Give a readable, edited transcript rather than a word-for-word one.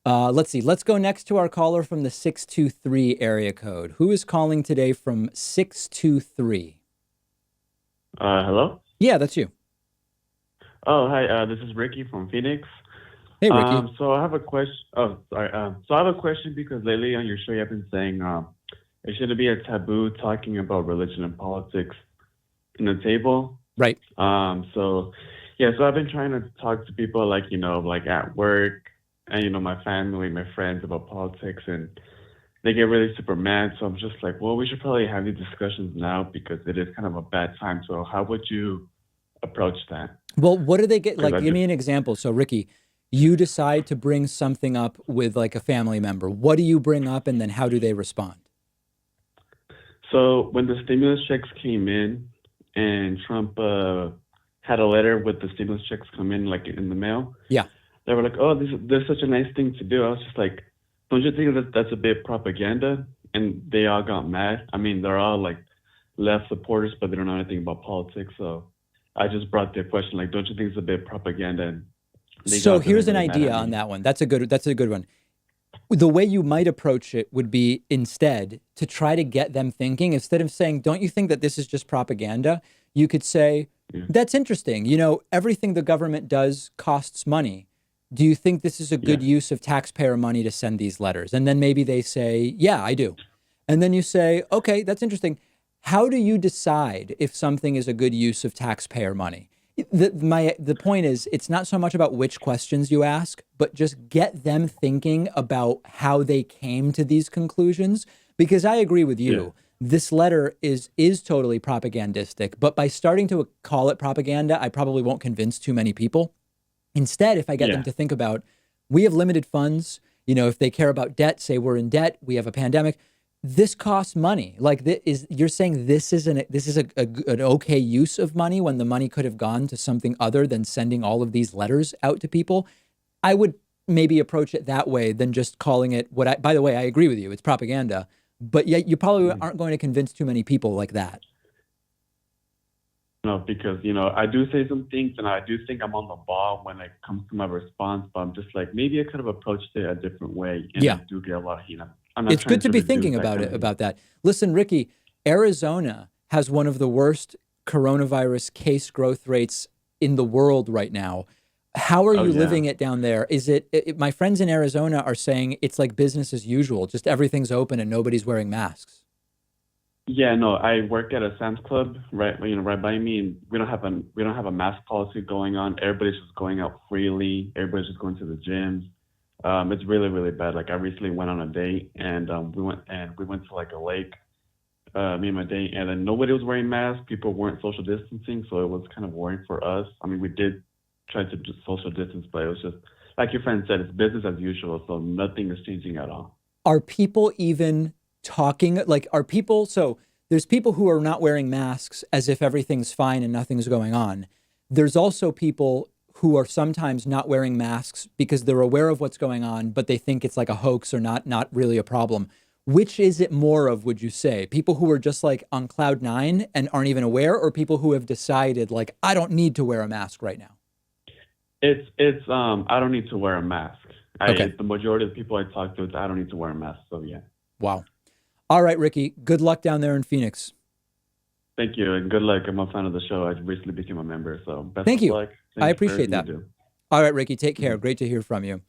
Let's see. Let's go next to our caller from the 623 area code. Who is calling today from 623? Hello? Yeah, that's you. Oh, hi. This is Ricky from Phoenix. Hey, Ricky. So I have a question. Oh, sorry. So I have a question because lately on your show you have been saying it shouldn't be a taboo talking about religion and politics in the table. Right. So yeah, so I've been trying to talk to people like, like at work and, my family, my friends about politics, and they get really super mad. So I'm just like, well, we should probably have these discussions now because it is kind of a bad time. So how would you approach that? Well, what do they get? Because Like, I give just me an example. So, Ricky, you decide to bring something up with like a family member. What do you bring up, and then how do they respond? So when the stimulus checks came in and Trump had a letter with the stimulus checks come in like in the mail, Yeah. they were like, "Oh, this is such a nice thing to do." I was just like, "Don't you think that that's a bit propaganda?" And they all got mad. I mean, they're all like left supporters, but they don't know anything about politics. So I just brought the question like, "Don't you think it's a bit propaganda?" And they So got really here's an really mad idea at on me. that one. That's a good one. The way you might approach it would be instead to try to get them thinking, instead of saying, don't you think that this is just propaganda? You could say, Yeah, that's interesting. Everything the government does costs money. Do you think this is a yeah, good use of taxpayer money to send these letters? And then maybe they say, yeah, I do. And then you say, okay, that's interesting. How do you decide if something is a good use of taxpayer money? The point is, it's not so much about which questions you ask, but just get them thinking about how they came to these conclusions. Because I agree with yeah, you, this letter is totally propagandistic. But by starting to call it propaganda, I probably won't convince too many people. Instead, if I get them yeah, to think about, we have limited funds, if they care about debt, say we're in debt, we have a pandemic, this costs money. Like, you're saying this is an okay use of money when the money could have gone to something other than sending all of these letters out to people. I would maybe approach it that way than just calling it what I, by the way, I agree with you. It's propaganda, but yet you probably yeah. aren't going to convince too many people like that. No, because I do say some things and I do think I'm on the ball when it comes to my response, but I'm just like maybe I could have approached it a different way, and I Yeah. do get a lot of heat. I'm not It's good trying to to be reduce thinking that about kind it of heat. about that. Listen, Ricky, Arizona has one of the worst coronavirus case growth rates in the world right now. How are Oh you yeah, living it down there? My friends in Arizona are saying it's like business as usual, just everything's open and nobody's wearing masks. yeah. No, I work at a Sam's Club right by me, and we don't have a mask policy going on. Everybody's just going out freely. Everybody's just going to the gyms. It's really really bad. Like I recently went on a date, and we went to like a lake, me and my date, and then nobody was wearing masks. People weren't social distancing, so it was kind of worrying for us. I mean, we did try to just social distance, but it was just like your friend said, it's business as usual, so nothing is changing at all. Are people even talking? Like, are people, so there's people who are not wearing masks as if everything's fine and nothing's going on. There's also people who are sometimes not wearing masks because they're aware of what's going on, but they think it's like a hoax or not really a problem. Which is it more of, would you say? People who are just like on cloud nine and aren't even aware, or people who have decided, like, I don't need to wear a mask right now? It's I don't need to wear a mask. Okay. The majority of the people I talk to, I don't need to wear a mask. So yeah. Wow. All right, Ricky. Good luck down there in Phoenix. Thank you and good luck. I'm a fan of the show. I recently became a member, so best Thank of you. luck. I Thank you for appreciate everything you that. do. All right, Ricky, take care. Mhm. Great to hear from you.